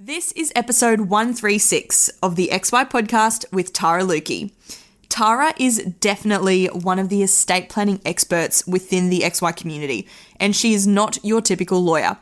This is episode 136 of the XY podcast with Tara Lucke. Tara is definitely one of the estate planning experts within the XY community, and she is not your typical lawyer.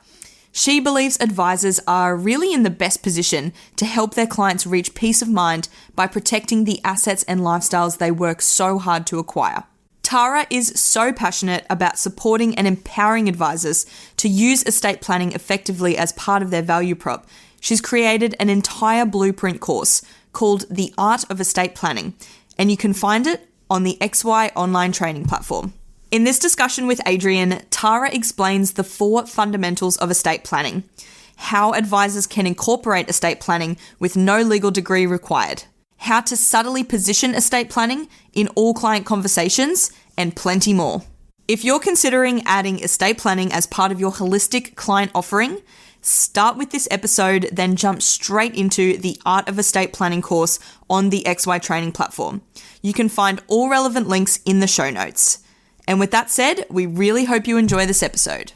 She believes advisors are really in the best position to help their clients reach peace of mind by protecting the assets and lifestyles they work so hard to acquire. Tara is so passionate about supporting and empowering advisors to use estate planning effectively as part of their value prop. She's created an entire blueprint course called The Art of Estate Planning, and you can find it on the XY online training platform. In this discussion with Adrian, Tara explains the 4 fundamentals of estate planning, how advisors can incorporate estate planning with no legal degree required, how to subtly position estate planning in all client conversations, and plenty more. If you're considering adding estate planning as part of your holistic client offering, start with this episode, then jump straight into the Art of Estate Planning course on the XY training platform. You can find all relevant links in the show notes. And with that said, we really hope you enjoy this episode.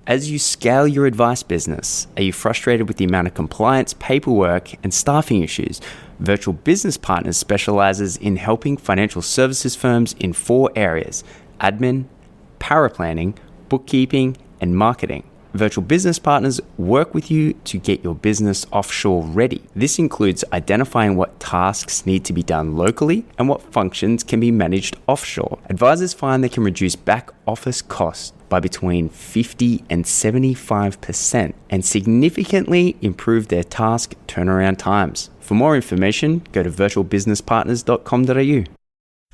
As you scale your advice business, are you frustrated with the amount of compliance, paperwork, and staffing issues? Virtual Business Partners specializes in helping financial services firms in 4 areas: admin, paraplanning, bookkeeping, and marketing. Virtual Business Partners work with you to get your business offshore ready. This includes identifying what tasks need to be done locally and what functions can be managed offshore. Advisors find they can reduce back office costs by between 50 and 75% and significantly improve their task turnaround times. For more information, go to virtualbusinesspartners.com.au.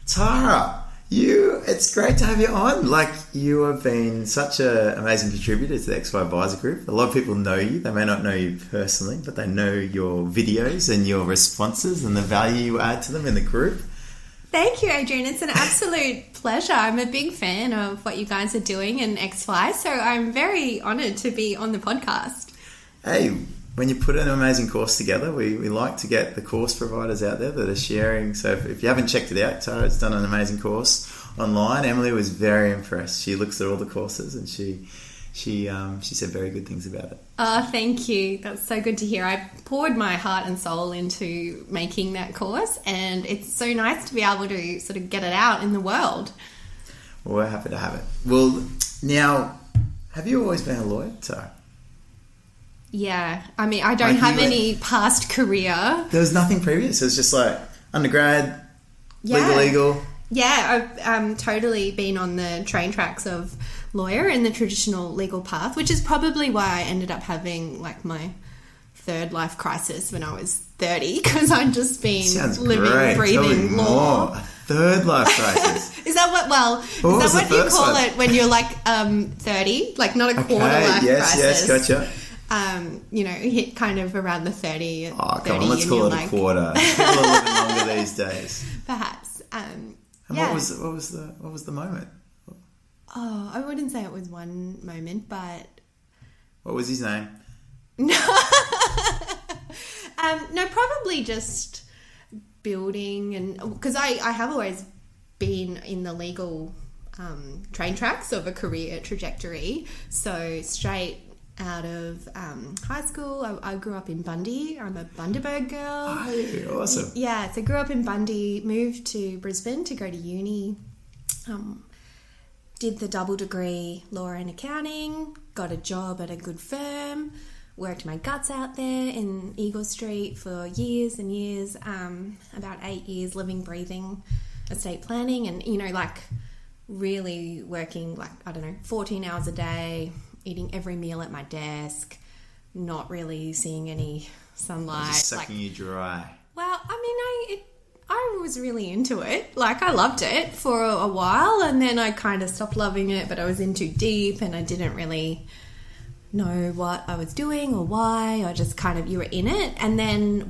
Tara, it's great to have you on. You have been such an amazing contributor to the XY Advisor Group. A lot of people know you. They may not know you personally, but they know your videos and your responses and the value you add to them in the group. Thank you, Adrian. It's an absolute pleasure. I'm a big fan of what you guys are doing in XY, so I'm very honoured to be on the podcast. Hey, when you put an amazing course together, we like to get the course providers out there that are sharing. So if you haven't checked it out, Tara's done an amazing course online. Emily was very impressed. She looks at all the courses and she said very good things about it. Oh, thank you. That's so good to hear. I poured my heart and soul into making that course, and it's so nice to be able to sort of get it out in the world. Well, we're happy to have it. Well, now, have you always been a lawyer, Tara? Yeah. I mean, I don't have any past career. There was nothing previous. It was just like undergrad, legal. Yeah, I've totally been on the train tracks of lawyer in the traditional legal path, which is probably why I ended up having my third life crisis when I was 30, because I'd just been living, breathing law. More. A third life crisis. Is that what you call it when you're 30? Not a quarter life crisis. Yes, gotcha. Hit kind of around the 30. Oh, come on, let's call it a quarter. People are living longer these days. Perhaps. What was the moment? Oh, I wouldn't say it was one moment, but... What was his name? No, probably just building, and because I have always been in the legal train tracks of a career trajectory. So straight out of high school, I grew up in Bundy. I'm a Bundaberg girl. Oh, awesome. Yeah, so grew up in Bundy, moved to Brisbane to go to uni. Did the double degree law and accounting, got a job at a good firm, worked my guts out there in Eagle Street for years and years, about 8 years living, breathing estate planning, and, really working 14 hours a day, eating every meal at my desk, not really seeing any sunlight. Just sucking you dry. Well, I was really into it. I loved it for a while, and then I kind of stopped loving it, but I was in too deep and I didn't really know what I was doing or why. I just you were in it. And then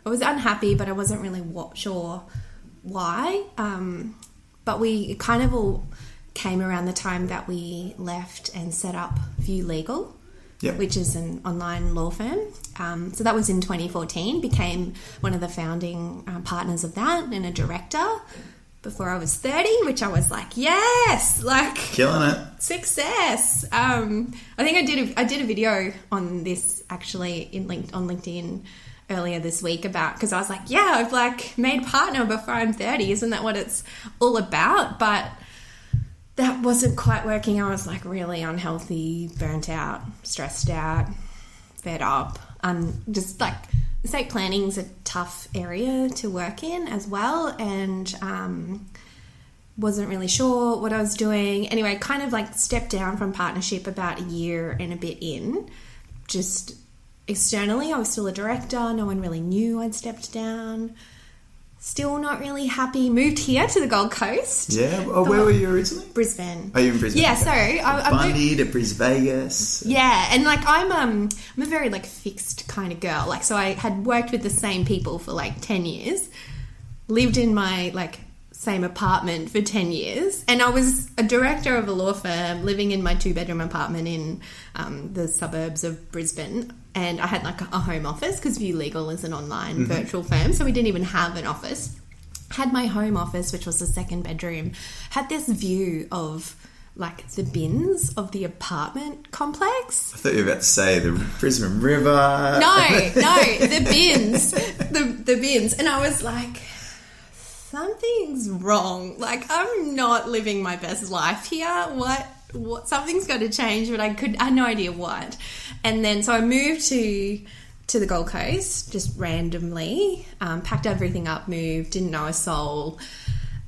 I was unhappy, but I wasn't really sure why. But we kind of all came around the time that we left and set up View Legal. Yep. Which is an online law firm. So that was in 2014, became one of the founding partners of that and a director. before I was 30, which I was like, yes, like Killing it. success. I think I did a video on this actually on LinkedIn earlier this week about, because I was like, yeah, I've like made partner before I'm 30. Isn't that what it's all about? But that wasn't quite working. I was like really unhealthy, burnt out, stressed out, fed up. Just like estate planning is a tough area to work in as well, and wasn't really sure what I was doing. Anyway, kind of like stepped down from partnership about a year and a bit in. Just externally, I was still a director. No one really knew I'd stepped down. Still not really happy. Moved here to the Gold Coast. Yeah. Oh, where were you originally? Brisbane. Are you in Brisbane? Yeah. Okay. So I Bundy to Bris Vegas. Yeah, and like I'm a very like fixed kind of girl. Like, so I had worked with the same people for like 10 years, lived in my like same apartment for 10 years, and I was a director of a law firm living in my 2-bedroom apartment in the suburbs of Brisbane, and I had like a home office because View Legal is an online virtual firm, so we didn't even have an office. Had my home office, which was the 2nd bedroom, had this view of like the bins of the apartment complex. I thought you were about to say the Brisbane River. No, the bins. The bins. And I was like, something's wrong. Like, I'm not living my best life here. What something's got to change, but I had no idea what. And then so I moved to the Gold Coast just randomly, packed everything up, moved, didn't know a soul.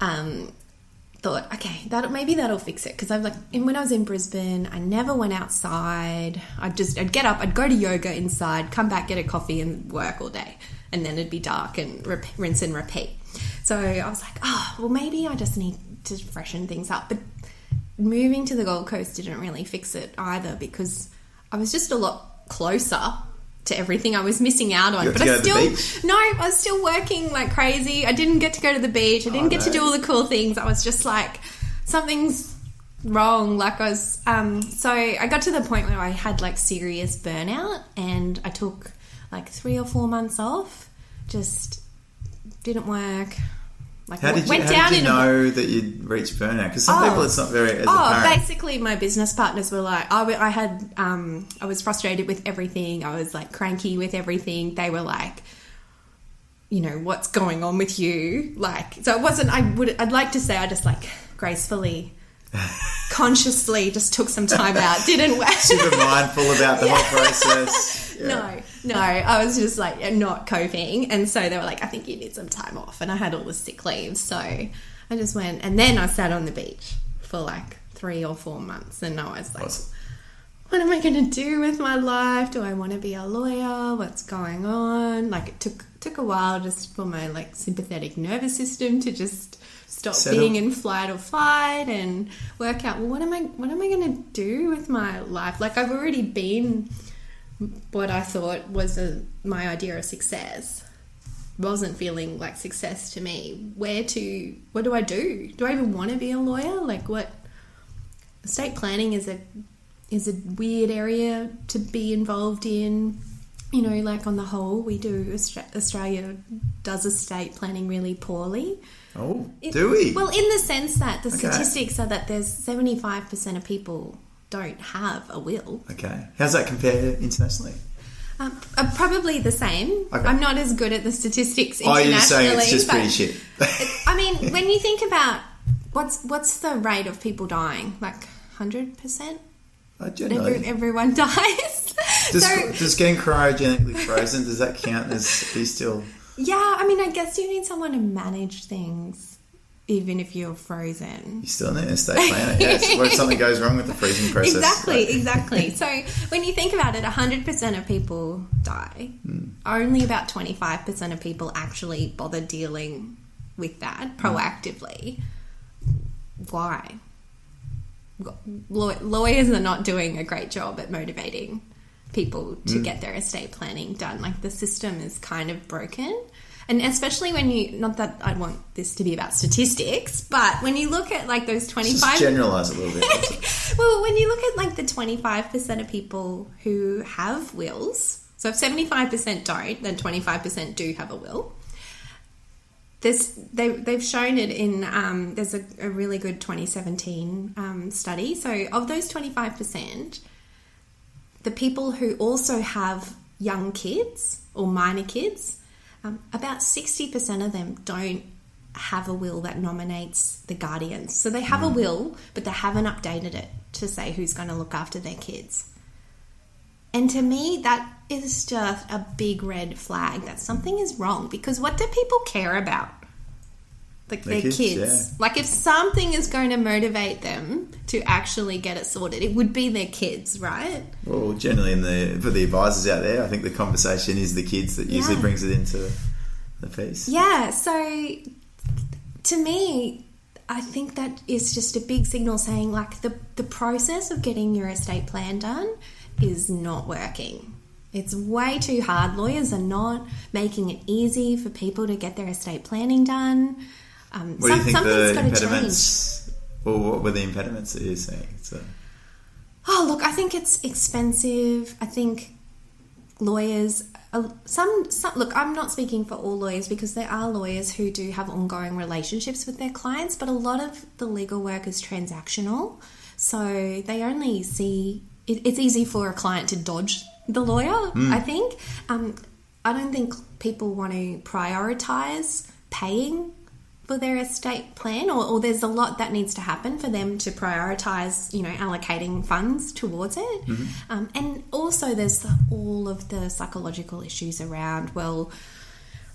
Thought, okay, maybe that'll fix it, because when I was in Brisbane, I never went outside. I'd get up, I'd go to yoga inside, come back, get a coffee, and work all day, and then it'd be dark and rinse and repeat. So I was like, well, maybe I just need to freshen things up. But moving to the Gold Coast didn't really fix it either, because I was just a lot closer to everything I was missing out on. But I was still working like crazy. I didn't get to go to the beach. I didn't get to do all the cool things. I was just like, something's wrong. Like I was, so I got to the point where I had like serious burnout, and I took like 3 or 4 months off. Just didn't work. Like, how did you know that you'd reached burnout? Because some people it's not very as apparent. Basically my business partners were like, I was frustrated with everything. I was like cranky with everything. They were like, you know, what's going on with you? Like, so it wasn't, I'd like to say I just like gracefully, consciously just took some time out. Didn't work. Super mindful about the whole process. Yeah. No, I was just like not coping, and so they were like, I think you need some time off, and I had all the sick leave, so I just went, and then I sat on the beach for like 3 or 4 months, and I was like, what am I going to do with my life? Do I want to be a lawyer? What's going on? Like, it took a while just for my like sympathetic nervous system to just stop being in flight or fight and work out, well, what am I going to do with my life? Like, I've already been what I thought was my idea of success. Wasn't feeling like success to me. What do I do? Do I even want to be a lawyer? Like, what? Estate planning is a weird area to be involved in. You know, like on the whole, Australia does estate planning really poorly. Oh, do we? Well, in the sense that the statistics are that there's 75% of people don't have a will. Okay. How's that compare internationally? Probably the same. Okay. I'm not as good at the statistics internationally. Oh, you're saying it's just pretty shit. I mean, when you think about what's the rate of people dying? Like 100%? Generally. Everyone dies. Does getting cryogenically frozen, does that count as you still... Yeah, I mean, I guess you need someone to manage things. Even if you're frozen. You still need an estate planner, yes. What if something goes wrong with the freezing process? Exactly. So when you think about it, 100% of people die. Only about 25% of people actually bother dealing with that proactively. Why? Lawyers are not doing a great job at motivating people to get their estate planning done. Like, the system is kind of broken. And especially when not that I want this to be about statistics, but when you look at like those 25... Just generalise a little bit. Well, when you look at like the 25% of people who have wills, so if 75% don't, then 25% do have a will. They've shown it in there's a really good 2017 study. So of those 25%, the people who also have young kids or minor kids, about 60% of them don't have a will that nominates the guardians. So they have a will, but they haven't updated it to say who's going to look after their kids. And to me, that is just a big red flag that something is wrong, because what do people care about? Like their kids. Yeah. Like if something is going to motivate them to actually get it sorted, it would be their kids, right? Well, generally for the advisors out there, I think the conversation is the kids that usually brings it into the piece. Yeah, so to me, I think that is just a big signal saying like the process of getting your estate plan done is not working. It's way too hard. Lawyers are not making it easy for people to get their estate planning done. What do you think the impediments, or what were the impediments that you're saying? Oh, look, I think it's expensive. I think lawyers, look, I'm not speaking for all lawyers, because there are lawyers who do have ongoing relationships with their clients, but a lot of the legal work is transactional. So they only see, it's easy for a client to dodge the lawyer, I think. I don't think people want to prioritise paying for their estate plan, or there's a lot that needs to happen for them to prioritise, allocating funds towards it. And also there's all of the psychological issues around, well,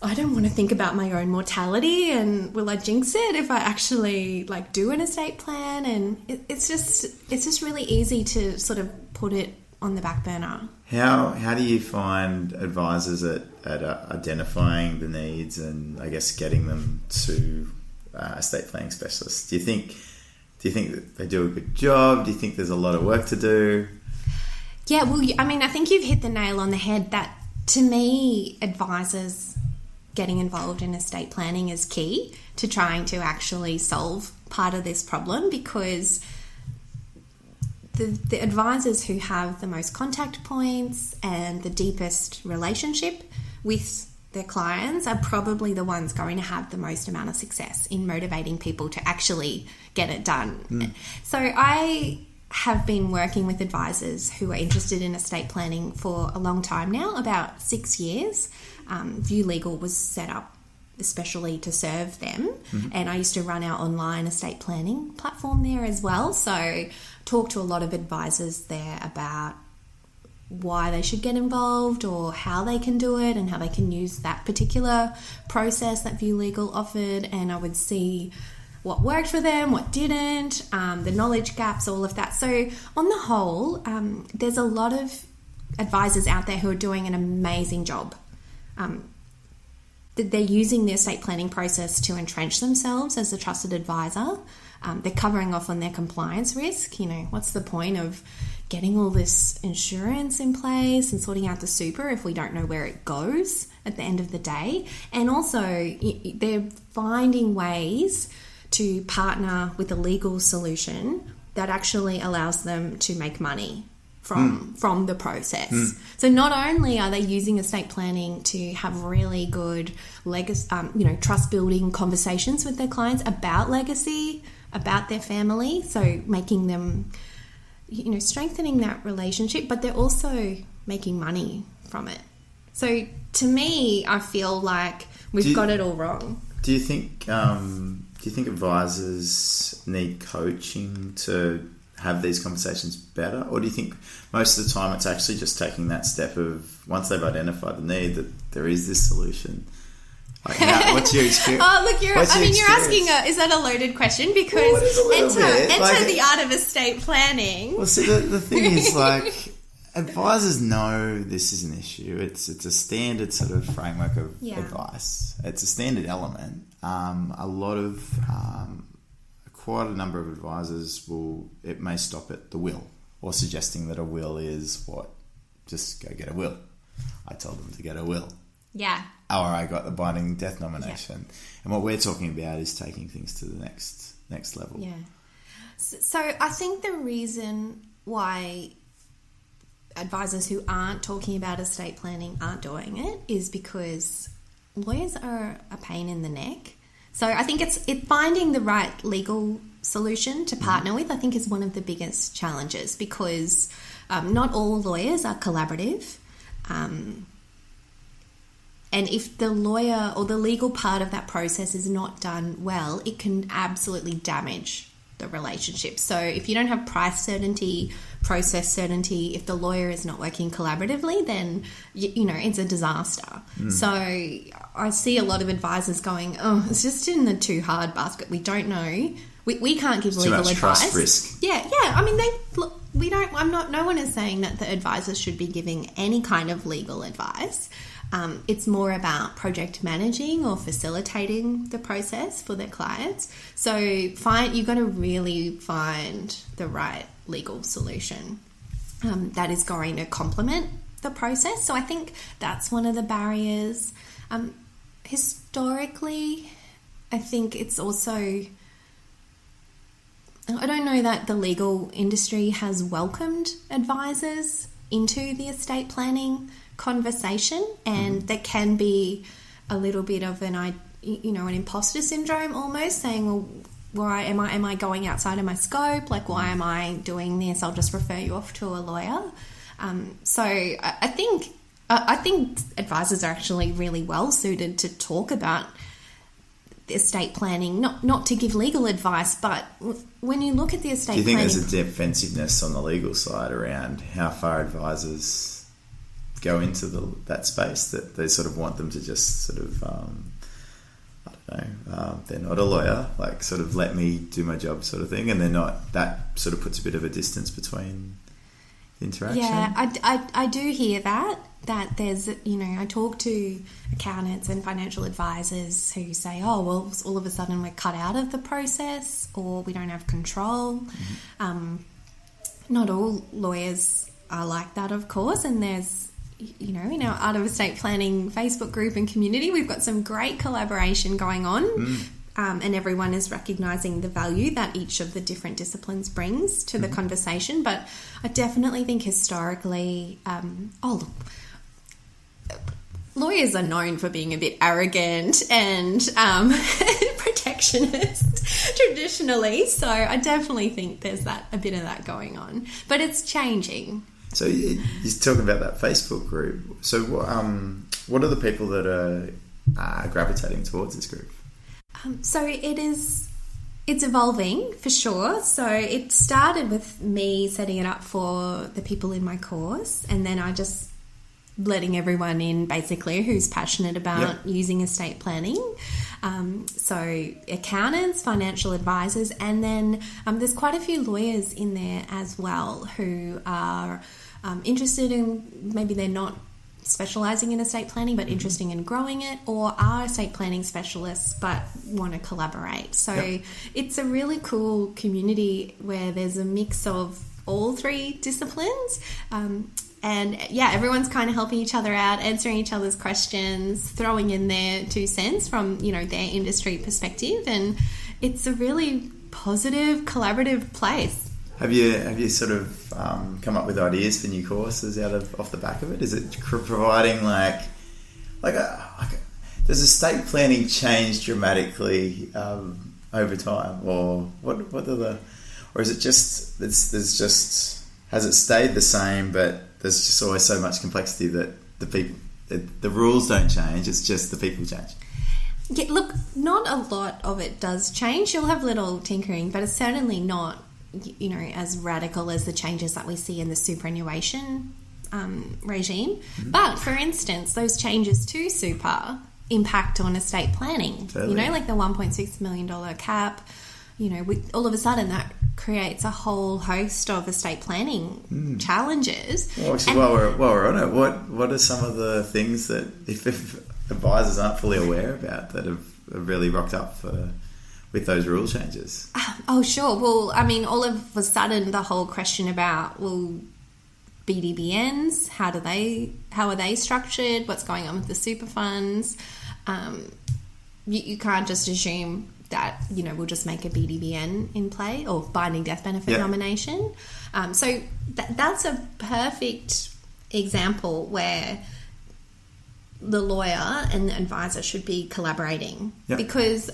I don't want to think about my own mortality, and will I jinx it if I actually do an estate plan? And it's just really easy to sort of put it on the back burner. How do you find advisors at identifying the needs and I guess getting them to estate planning specialists? Do you think that they do a good job? Do you think there's a lot of work to do? Yeah, well, I think you've hit the nail on the head. That to me, advisors getting involved in estate planning is key to trying to actually solve part of this problem, because the advisors who have the most contact points and the deepest relationship with their clients are probably the ones going to have the most amount of success in motivating people to actually get it done. So I have been working with advisors who are interested in estate planning for a long time now, about 6 years. View Legal was set up especially to serve them, and I used to run our online estate planning platform there as well. So talk to a lot of advisors there about why they should get involved or how they can do it and how they can use that particular process that View Legal offered, and I would see what worked for them, what didn't, the knowledge gaps, all of that. So on the whole, there's a lot of advisors out there who are doing an amazing job. They're using the estate planning process to entrench themselves as a trusted advisor. They're covering off on their compliance risk. What's the point of getting all this insurance in place and sorting out the super if we don't know where it goes at the end of the day? And also, they're finding ways to partner with a legal solution that actually allows them to make money from the process. So not only are they using estate planning to have really good trust building conversations with their clients about legacy, about their family, so making them, strengthening that relationship, but they're also making money from it. So to me, I feel like we've got it all wrong. Do you think advisors need coaching to have these conversations better, or do you think most of the time it's actually just taking that step of, once they've identified the need, that there is this solution? What's your experience? Oh, look, you're asking is that a loaded question? Because enter the art of estate planning. Well, see, the thing is, advisors know this is an issue. It's a standard sort of framework of advice. It's a standard element. Quite a number of advisors it may stop at the will, or suggesting that a will is just go get a will. I told them to get a will. Yeah. Or I got the binding death nomination. Yeah. And what we're talking about is taking things to the next level. Yeah. So I think the reason why advisors who aren't talking about estate planning aren't doing it is because lawyers are a pain in the neck. So I think it's finding the right legal solution to partner with, I think, is one of the biggest challenges, because not all lawyers are collaborative. And if the lawyer or the legal part of that process is not done well, it can absolutely damage the relationship. So if you don't have price certainty, process certainty, if the lawyer is not working collaboratively, then, you know, it's a disaster. So I see a lot of advisors going, oh, it's just in the too hard basket. We don't know. We can't give legal advice. Too much trust risk. Yeah. I mean, no one is saying that the advisors should be giving any kind of legal advice. It's more about project managing or facilitating the process for their clients. So you've got to really find the right legal solution that is going to complement the process. So I think that's one of the barriers. Historically, I think it's also, I don't know that the legal industry has welcomed advisors into the estate planning conversation, and there can be a little bit of an imposter syndrome almost, saying, well, why am I going outside of my scope? Like, why am I doing this? I'll just refer you off to a lawyer. So I think advisors are actually really well suited to talk about estate planning, not to give legal advice, but when you look at the estate planning... Do you think there's a defensiveness on the legal side around how far advisors go into that space, that they sort of want them to just sort of, they're not a lawyer, like sort of let me do my job sort of thing, and they're not, that sort of puts a bit of a distance between the interaction? Yeah, I do hear that there's, I talk to accountants and financial advisors who say, oh, well, all of a sudden we're cut out of the process, or we don't have control. Not all lawyers are like that, of course, and there's, in our Art of Estate Planning Facebook group and community, we've got some great collaboration going on, and everyone is recognising the value that each of the different disciplines brings to the conversation. But I definitely think historically, lawyers are known for being a bit arrogant and protectionist traditionally, so I definitely think there's a bit of that going on. But it's changing. So you're talking about that Facebook group. So what are the people that are gravitating towards this group? So it's evolving for sure. So it started with me setting it up for the people in my course, and then I just letting everyone in basically who's passionate about using estate planning. So accountants, financial advisors, and then there's quite a few lawyers in there as well who are interested in, maybe they're not specialising in estate planning but interested in growing it, or are estate planning specialists but want to collaborate. So it's a really cool community where there's a mix of all three disciplines. And everyone's kind of helping each other out, answering each other's questions, throwing in their 2 cents from, their industry perspective. And it's a really positive, collaborative place. Have you sort of come up with ideas for new courses off the back of it? Is it providing does estate planning change dramatically over time, or what are or is it just has it stayed the same, but there's just always so much complexity that the rules don't change, it's just the people change? Yeah, look, not a lot of it does change. You'll have little tinkering, but it's certainly not, as radical as the changes that we see in the superannuation regime. But, for instance, those changes to super impact on estate planning. Totally. Like the $1.6 million cap, all of a sudden that creates a whole host of estate planning challenges. Well, actually, while we're on it, what are some of the things that if advisors aren't fully aware about that have really rocked up with those rule changes? Oh, sure. Well, I mean, all of a sudden the whole question about, BDBNs, how are they structured? What's going on with the super funds? You can't just assume that, we'll just make a BDBN in play, or binding death benefit nomination. So that's a perfect example where the lawyer and the advisor should be collaborating, because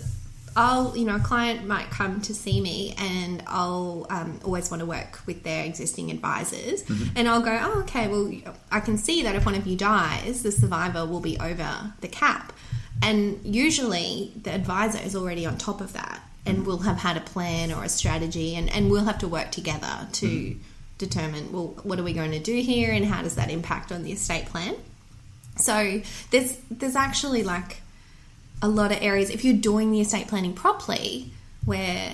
a client might come to see me and I'll always want to work with their existing advisors, and I'll go, oh, okay, well, I can see that if one of you dies, the survivor will be over the cap. And usually the advisor is already on top of that and will have had a plan or a strategy, and we'll have to work together to determine, well, what are we going to do here and how does that impact on the estate plan? So there's actually like a lot of areas, if you're doing the estate planning properly, where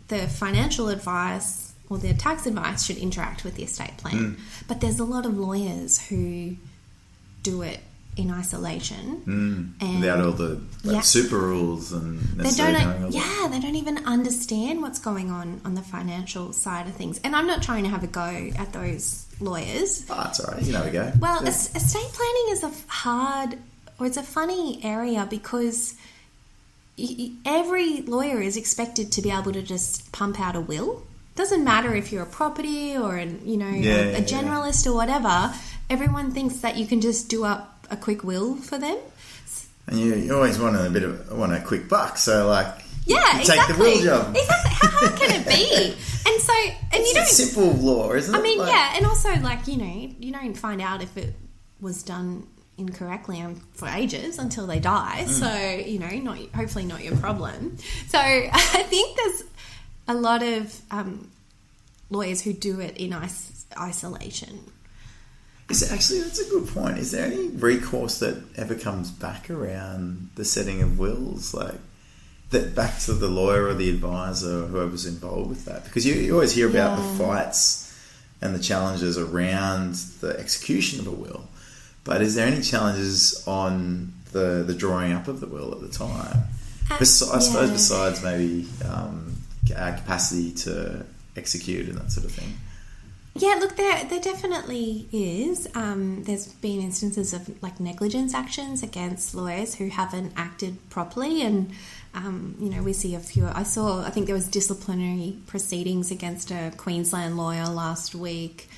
the financial advice or the tax advice should interact with the estate plan. But there's a lot of lawyers who do it in isolation. And without all the super rules and they don't even understand what's going on the financial side of things. And I'm not trying to have a go at those lawyers. Oh, that's all right. You can have a go. Well, estate planning is it's a funny area because every lawyer is expected to be able to just pump out a will. Doesn't matter if you're a property or a generalist or whatever. Everyone thinks that you can just do up a quick will for them. And you always want a quick buck, so you take the will job. Exactly. How hard can it be? It's a simple law, isn't it? I mean, and also you don't find out if it was done incorrectly for ages until they die. So hopefully not your problem. So I think there's a lot of lawyers who do it in isolation. That's a good point. Is there any recourse that ever comes back around the setting of wills, that back to the lawyer or the advisor or whoever's involved with that? Because you always hear about the fights and the challenges around the execution of a will, but is there any challenges on the drawing up of the will at the time? I suppose besides maybe our capacity to execute and that sort of thing. Yeah, look, there definitely is. There's been instances of negligence actions against lawyers who haven't acted properly, and we see a few. I think there was disciplinary proceedings against a Queensland lawyer last week,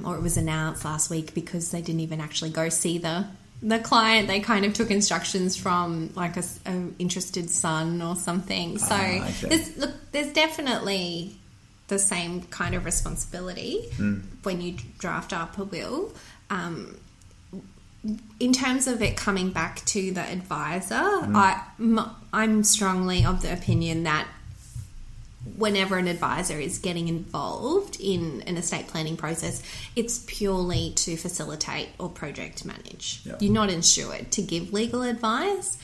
or it was announced last week because they didn't even actually go see the client. They kind of took instructions from a interested son or something. So there's definitely the same kind of responsibility when you draft up a will. In terms of it coming back to the advisor, I'm strongly of the opinion that whenever an advisor is getting involved in an estate planning process, it's purely to facilitate or project manage. Yep. You're not insured to give legal advice.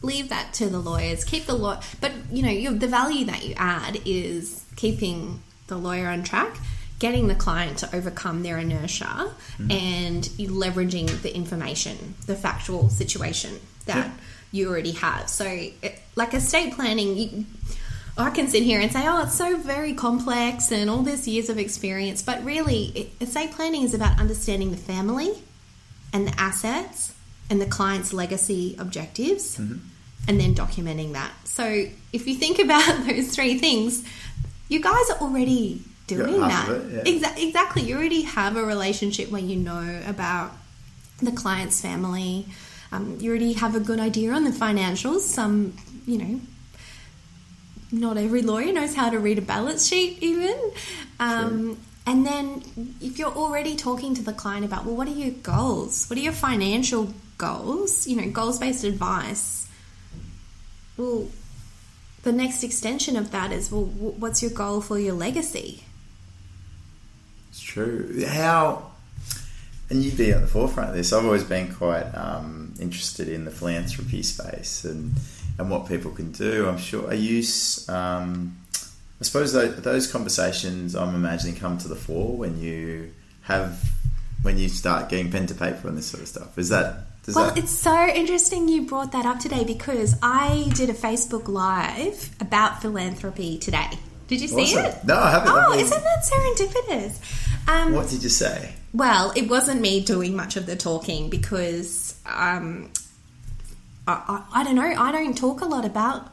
Leave that to the lawyers. Keep the law, but the value that you add is keeping the lawyer on track, getting the client to overcome their inertia, and you leveraging the information, the factual situation that you already have. So, estate planning, I can sit here and say, oh, it's so very complex and all this years of experience, but really, estate planning is about understanding the family and the assets and the client's legacy objectives, and then documenting that. So if you think about those three things, you guys are already doing that. Exactly. You already have a relationship where you know about the client's family. You already have a good idea on the financials. Some, not every lawyer knows how to read a balance sheet even. And then if you're already talking to the client about, well, what are your goals? What are your financial goals? Goals-based advice. Well, the next extension of that is, well, what's your goal for your legacy? It's true. And you'd be at the forefront of this. I've always been quite interested in the philanthropy space and what people can do. I'm sure I suppose those conversations, I'm imagining, come to the fore when you start getting pen to paper on this sort of stuff. It's so interesting you brought that up today, because I did a Facebook Live about philanthropy today. Did you see it? No, I haven't. Oh, isn't that serendipitous? What did you say? Well, it wasn't me doing much of the talking because I don't know. I don't talk a lot about...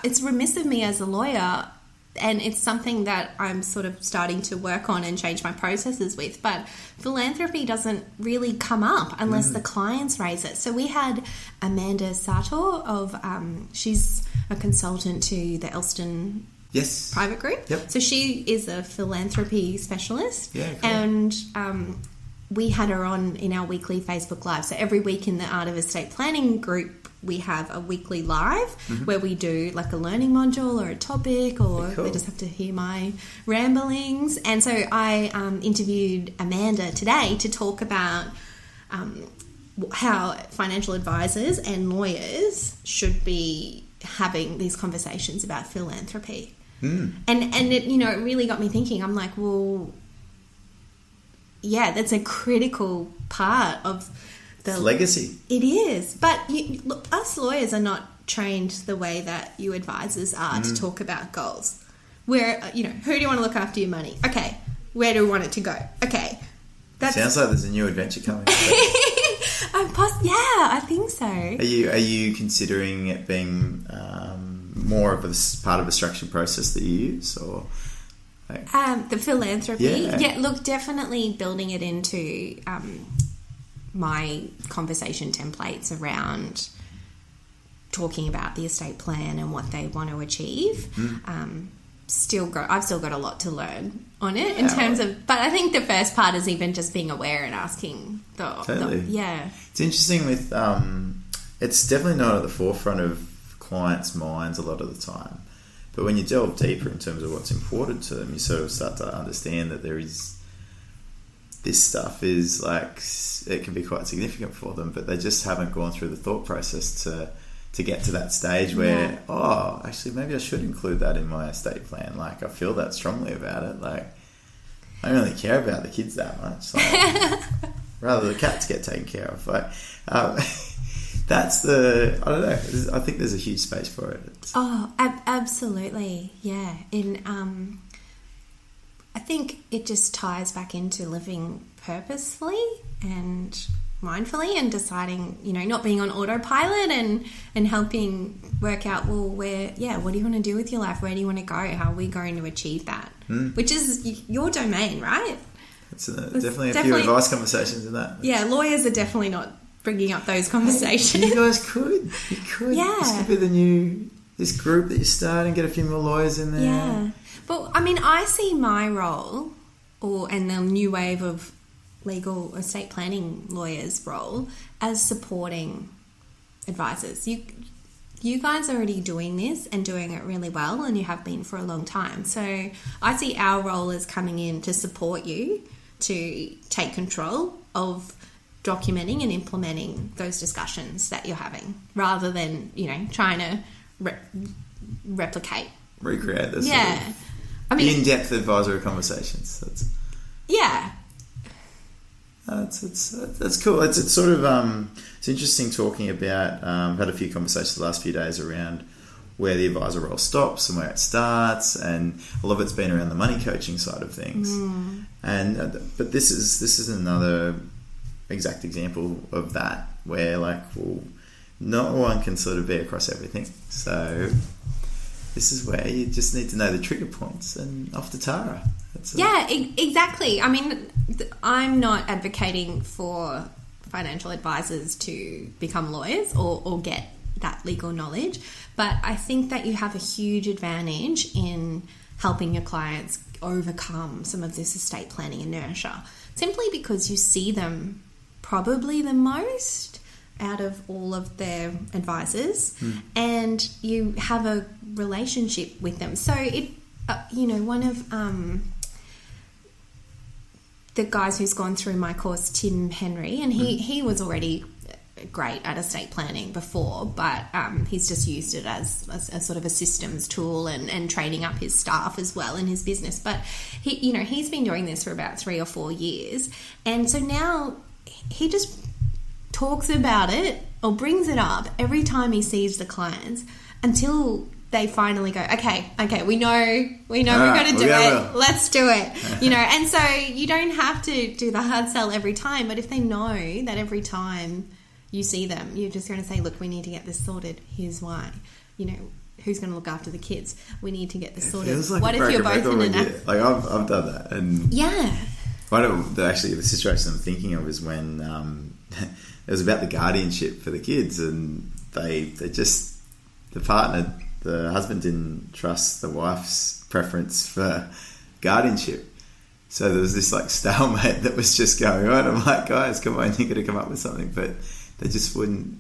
it's remiss of me as a lawyer and it's something that I'm sort of starting to work on and change my processes with. But philanthropy doesn't really come up unless the clients raise it. So we had Amanda Sartor of, she's a consultant to the Elston private group. Yep. So she is a philanthropy specialist. Yeah, cool. And we had her on in our weekly Facebook Live. So every week in the Art of Estate Planning group, we have a weekly live where we do like a learning module or a topic, or they just have to hear my ramblings. And so I interviewed Amanda today to talk about how financial advisors and lawyers should be having these conversations about philanthropy. And it, you know, it really got me thinking. I'm like, well, yeah, that's a critical part of the legacy. It is. But look, us lawyers are not trained the way that you advisors are to talk about goals. Where, you know, who do you want to look after your money? Okay. Where do we want it to go? Okay. Sounds like there's a new adventure coming. I think so. Are you considering it being more of a part of a structured process that you use, or like, the philanthropy? Yeah, look, definitely building it into my conversation templates around talking about the estate plan and what they want to achieve. I've still got a lot to learn on it in terms of, but I think the first part is even just being aware and asking It's interesting with it's definitely not at the forefront of clients' minds a lot of the time, but when you delve deeper in terms of what's important to them, you sort of start to understand that there is this stuff is like, it can be quite significant for them, but they just haven't gone through the thought process to get to that stage where, oh, actually maybe I should include that in my estate plan. Like, I feel that strongly about it. Like, I don't really care about the kids that much. Like, rather the cats get taken care of. Like, that's I don't know. I think there's a huge space for it. Absolutely. Yeah. I think it just ties back into living purposefully and mindfully and deciding, you know, not being on autopilot and helping work out, well, what do you want to do with your life? Where do you want to go? How are we going to achieve that? Which is your domain, right? It's definitely a few advice conversations in that. Yeah, lawyers are definitely not bringing up those conversations. You guys could. You could. Yeah. This could be this group that you start and get a few more lawyers in there. Yeah. But, I mean, I see my role and the new wave of legal estate planning lawyers' role as supporting advisors. You guys are already doing this and doing it really well, and you have been for a long time. So I see our role as coming in to support you to take control of documenting and implementing those discussions that you're having, rather than, you know, trying to recreate this. Yeah. I mean, in-depth advisory conversations. That's cool. It's sort of it's interesting talking about. Had a few conversations the last few days around where the advisor role stops and where it starts, and a lot of it's been around the money coaching side of things. But this is another exact example of that, where no one can sort of be across everything. So this is where you just need to know the trigger points, and off to Tara. Exactly. I mean, I'm not advocating for financial advisors to become lawyers or get that legal knowledge, but I think that you have a huge advantage in helping your clients overcome some of this estate planning inertia, simply because you see them probably the most out of all of their advisors, and you have a relationship with them. So it, one of the guys who's gone through my course, Tim Henry, and he was already great at estate planning before, but he's just used it as a sort of a systems tool and training up his staff as well in his business. But he's been doing this for about 3 or 4 years, and so now he just talks about it or brings it up every time he sees the clients until they finally go, okay, we know we're going to do it. Let's do it. And so you don't have to do the hard sell every time, but if they know that every time you see them, you're just going to say, look, we need to get this sorted. Here's why. who's going to look after the kids? We need to get this sorted. Feels like what a if you're broken both in record an... when like I've done that. And Yeah. the situation I'm thinking of is when it was about the guardianship for the kids, and they just, the husband didn't trust the wife's preference for guardianship. So there was this like stalemate that was just going on. I'm like, guys, come on, you've got to come up with something. But they just wouldn't.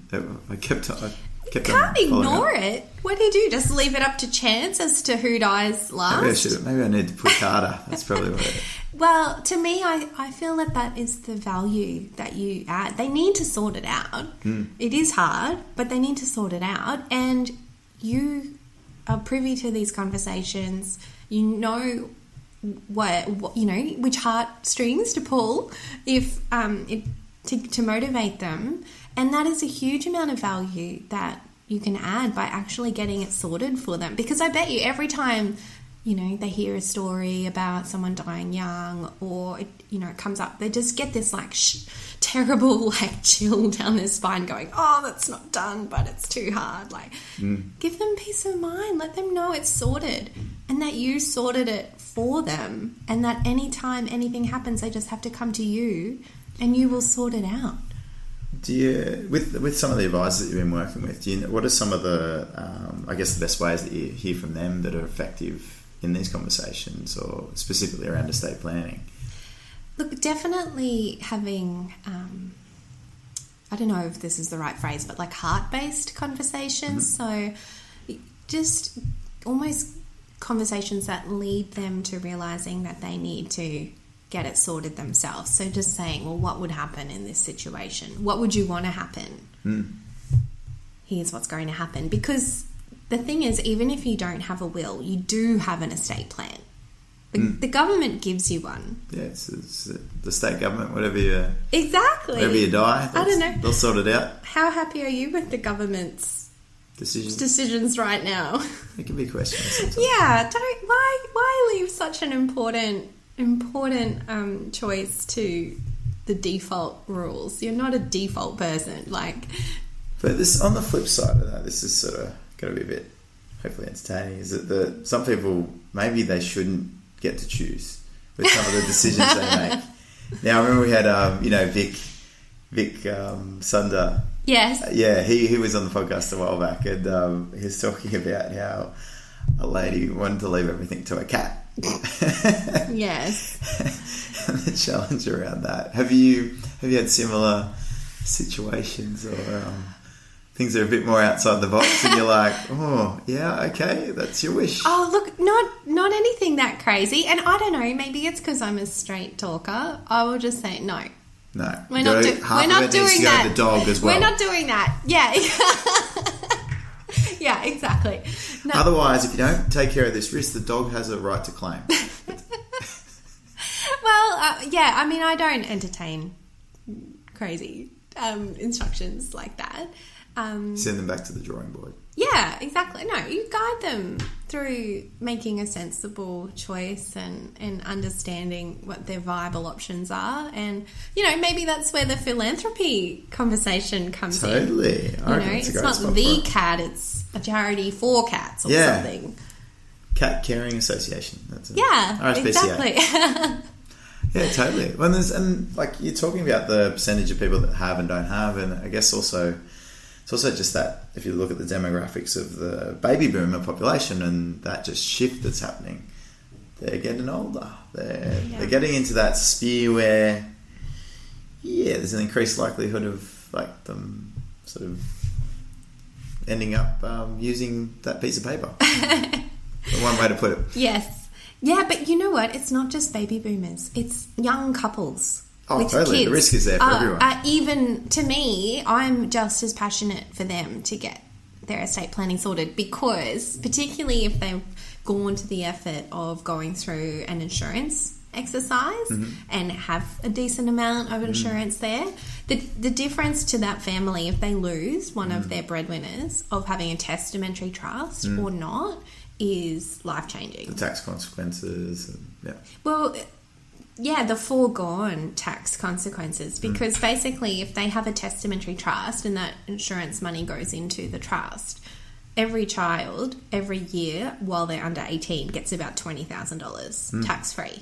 I kept Can't ignore it. What do you do? Just leave it up to chance as to who dies last? Maybe I need to push harder. That's probably what it is. Well, to me, I feel that is the value that you add. They need to sort it out. It is hard, but they need to sort it out. And you are privy to these conversations. You know what you know, which heartstrings to pull if to motivate them. And that is a huge amount of value that you can add by actually getting it sorted for them. Because I bet you every time, you know, they hear a story about someone dying young, or, it comes up, they just get this like terrible like chill down their spine going, oh, that's not done, but it's too hard. Like, give them peace of mind. Let them know it's sorted and that you sorted it for them, and that anytime anything happens, they just have to come to you and you will sort it out. Do you, with some of the advisors that you've been working with, what are some of the, I guess, the best ways that you hear from them that are effective in these conversations, or specifically around estate planning? Look, definitely having, I don't know if this is the right phrase, but like heart-based conversations. So just almost conversations that lead them to realising that they need to get it sorted themselves. So just saying, well, what would happen in this situation? What would you want to happen? Here's what's going to happen. Because the thing is, even if you don't have a will, you do have an estate plan. The government gives you one. Yeah, it's the state government, whatever you die, I don't know. They'll sort it out. How happy are you with the government's decisions right now? It can be questions sometimes. Yeah, why leave such an important choice to the default rules? You're not a default person, But this, on the flip side of that, this is sort of going to be a bit hopefully entertaining. Is that some people, maybe they shouldn't get to choose with some of the decisions they make. Now, I remember we had Vic Sunder. Yes. Yeah, he was on the podcast a while back, and he was talking about how a lady wanted to leave everything to a cat. Yes. And the challenge around that. Have you had similar situations, or things that are a bit more outside the box, and you're like, oh yeah, okay, that's your wish? Oh, look, not anything that crazy. And I don't know, maybe it's because I'm a straight talker. I will just say no. No, we're not doing that. The dog as well. We're not doing that. Yeah. Yeah, exactly. No. Otherwise, if you don't take care of this risk, the dog has a right to claim. Well, yeah, I mean, I don't entertain crazy instructions like that. Send them back to the drawing board. Yeah, exactly. No, you guide them through making a sensible choice and understanding what their viable options are. And, maybe that's where the philanthropy conversation comes in. Totally. It's not the cat, it's a charity for cats or something. Cat Caring Association. That's RSPCA. Exactly. Yeah, totally. Well, and you're talking about the percentage of people that have and don't have, and I guess also it's also just that if you look at the demographics of the baby boomer population and that just shift that's happening, they're getting older. They're getting into that sphere where, there's an increased likelihood of them sort of ending up using that piece of paper. One way to put it. Yes. Yeah, but you know what? It's not just baby boomers. It's young couples. Oh, with totally. Kids. The risk is there for everyone. Even to me, I'm just as passionate for them to get their estate planning sorted, because particularly if they've gone to the effort of going through an insurance exercise and have a decent amount of insurance there, the difference to that family if they lose one of their breadwinners of having a testamentary trust or not is life-changing. The tax consequences. Well, yeah, the foregone tax consequences, because basically if they have a testamentary trust and that insurance money goes into the trust, every child every year while they're under 18 gets about $20,000 tax free.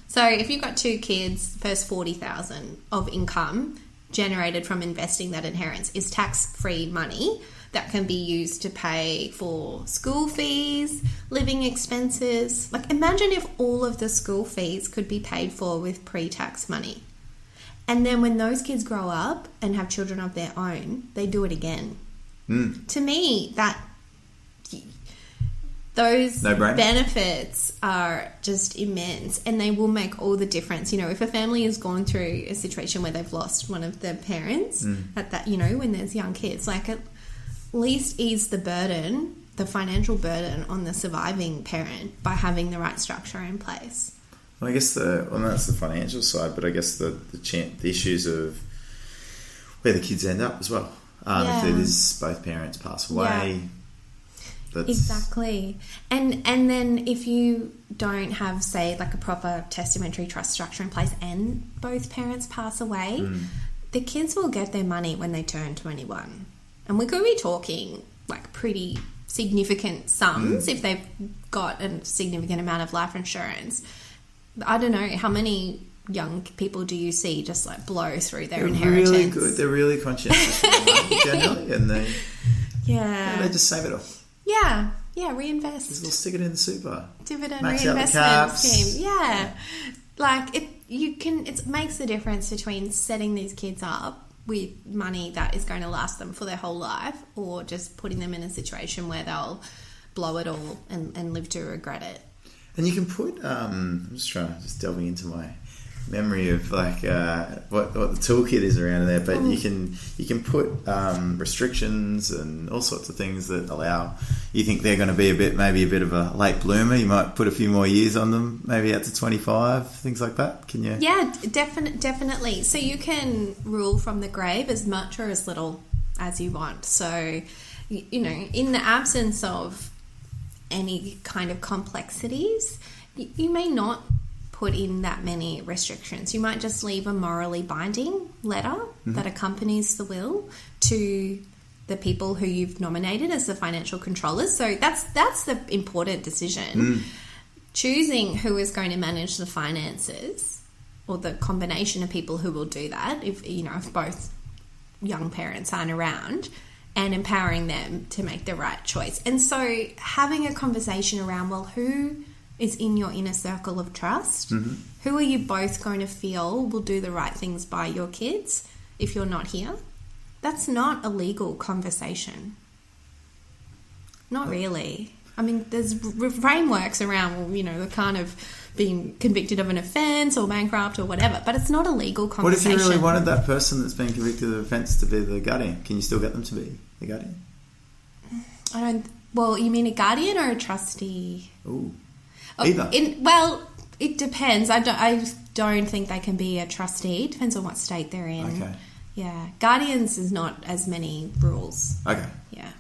So if you've got 2 kids, first $40,000 of income generated from investing that inheritance is tax free money that can be used to pay for school fees, living expenses. Like, imagine if all of the school fees could be paid for with pre-tax money. And then when those kids grow up and have children of their own, they do it again. To me, those benefits are just immense, and they will make all the difference. You know, if a family has gone through a situation where they've lost one of their parents at that, you know, when there's young kids, like, at least ease the burden, the financial burden on the surviving parent by having the right structure in place. Well, I guess that's the financial side, but I guess the issues of where the kids end up as well. If it is both parents pass away. Exactly. And then if you don't have, say, like a proper testamentary trust structure in place and both parents pass away, the kids will get their money when they turn 21. And we could be talking like pretty significant sums if they've got a significant amount of life insurance. I don't know, how many young people do you see just like blow through their inheritance? Really good. They're really conscientious of their money generally, and they just save it all. Yeah, reinvest. Just we'll stick it in the super. Dividend Max reinvestment scheme. Yeah. Like, it makes the difference between setting these kids up with money that is going to last them for their whole life, or just putting them in a situation where they'll blow it all and live to regret it. And you can put, I'm just delving into my memory of like what the toolkit is around there, but you can put restrictions and all sorts of things that allow, you think they're going to be maybe a bit of a late bloomer, you might put a few more years on them, maybe out to 25, things like that. Can you? Yeah, definitely. So you can rule from the grave as much or as little as you want. So, you know, in the absence of any kind of complexities, you may not put in that many restrictions. You might just leave a morally binding letter that accompanies the will to the people who you've nominated as the financial controllers. So that's the important decision. Choosing who is going to manage the finances, or the combination of people who will do that, if both young parents aren't around, and empowering them to make the right choice. And so having a conversation around, well, who is in your inner circle of trust? Who are you both going to feel will do the right things by your kids if you're not here? That's not a legal conversation. Not really. I mean, there's frameworks around, the kind of being convicted of an offence or bankrupt or whatever, but it's not a legal conversation. What if you really wanted that person that's been convicted of offence to be the guardian? Can you still get them to be the guardian? Well, you mean a guardian or a trustee? Ooh. Either. It depends. I don't think they can be a trustee. It depends on what state they're in. Okay. Yeah. Guardians is not as many rules. Okay. Yeah.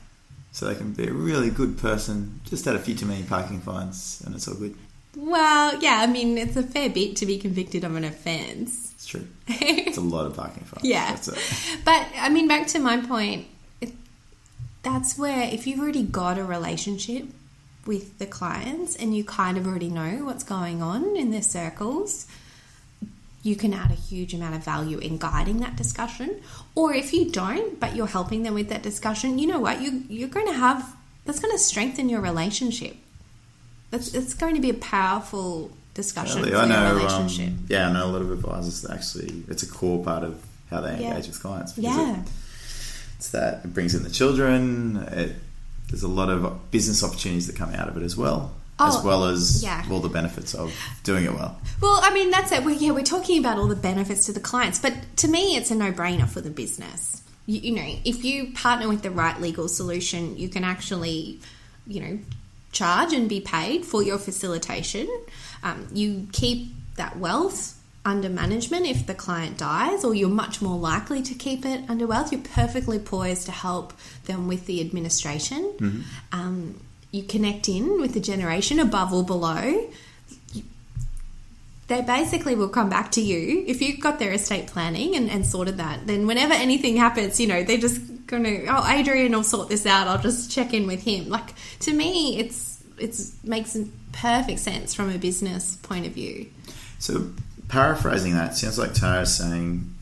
So they can be a really good person, just had a few too many parking fines, and it's all good. Well, yeah, I mean, it's a fair bit to be convicted of an offence. It's true. It's a lot of parking fines. Yeah. That's it. But, I mean, back to my point, that's where if you've already got a relationship with the clients and you kind of already know what's going on in their circles, you can add a huge amount of value in guiding that discussion. Or if you don't, but you're helping them with that discussion, you know what? You're going to have, that's going to strengthen your relationship. It's going to be a powerful discussion for your relationship. I know a lot of advisors that actually, it's a core part of how they engage with clients. It's that it brings in the children. There's a lot of business opportunities that come out of it as well. As well as all the benefits of doing it well. Well, I mean, that's it. We're talking about all the benefits to the clients, but to me, it's a no-brainer for the business. If you partner with the right legal solution, you can actually, charge and be paid for your facilitation. You keep that wealth under management if the client dies, or you're much more likely to keep it under wealth. You're perfectly poised to help them with the administration. You connect in with the generation above or below. They basically will come back to you. If you've got their estate planning and sorted that, then whenever anything happens, they just Adrian will sort this out. I'll just check in with him. Like, to me, it makes perfect sense from a business point of view. So, paraphrasing that, it sounds like Tara's saying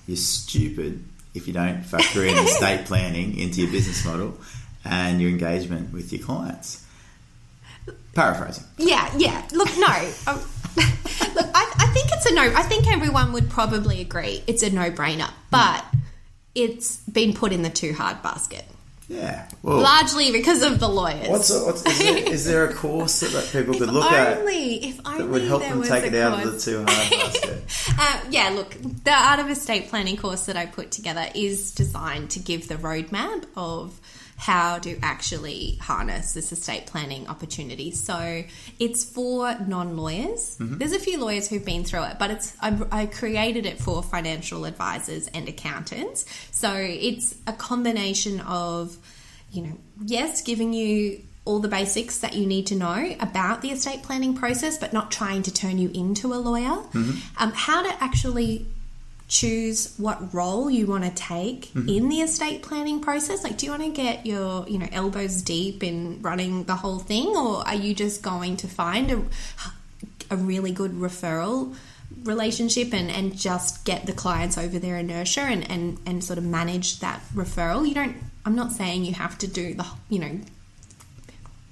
you're stupid if you don't factor in estate planning into your business model and your engagement with your clients. Paraphrasing. Yeah. Look, no. Look, I think it's a no. I think everyone would probably agree it's a no-brainer, but it's been put in the too hard basket. Yeah. Well, largely because of the lawyers. Is there a course that people could look at that would help them take it out of the too hard basket? Look, the Art of Estate Planning course that I put together is designed to give the roadmap of how to actually harness this estate planning opportunity. So it's for non-lawyers. Mm-hmm. There's a few lawyers who've been through it, but I created it for financial advisors and accountants. So it's a combination of, yes, giving you all the basics that you need to know about the estate planning process, but not trying to turn you into a lawyer. Mm-hmm. How to actually choose what role you want to take in the estate planning process. Like, do you want to get your, elbows deep in running the whole thing, or are you just going to find a really good referral relationship and just get the clients over their inertia and sort of manage that referral? I'm not saying you have to do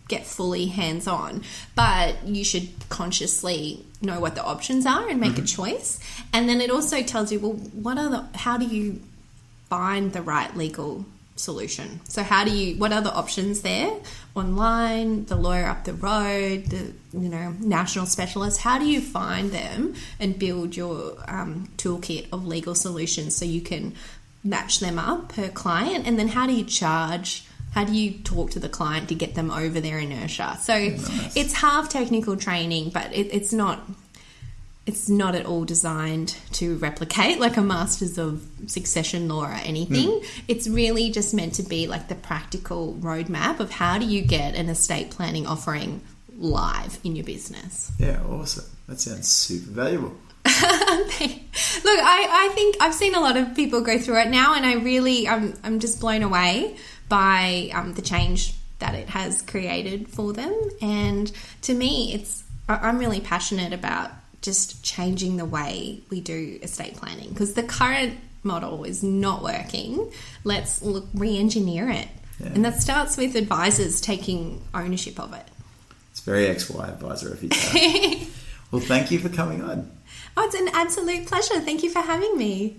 get fully hands-on, but you should consciously know what the options are and make a choice. And then it also tells you, well, how do you find the right legal solution? So what are the options there? Online, the lawyer up the road, the national specialist. How do you find them and build your toolkit of legal solutions so you can match them up per client? And then how do you charge? How do you talk to the client to get them over their inertia? So It's half technical training, but it's not at all designed to replicate like a Masters of Succession Law or anything. It's really just meant to be like the practical roadmap of how do you get an estate planning offering live in your business. Yeah, awesome. That sounds super valuable. Look, I think I've seen a lot of people go through it now, and I'm just blown away by the change that it has created for them. And to me, I'm really passionate about just changing the way we do estate planning, because the current model is not working. Let's re-engineer it. Yeah. And that starts with advisors taking ownership of it. It's very XY advisor of you. Well, thank you for coming on. Oh, it's an absolute pleasure. Thank you for having me.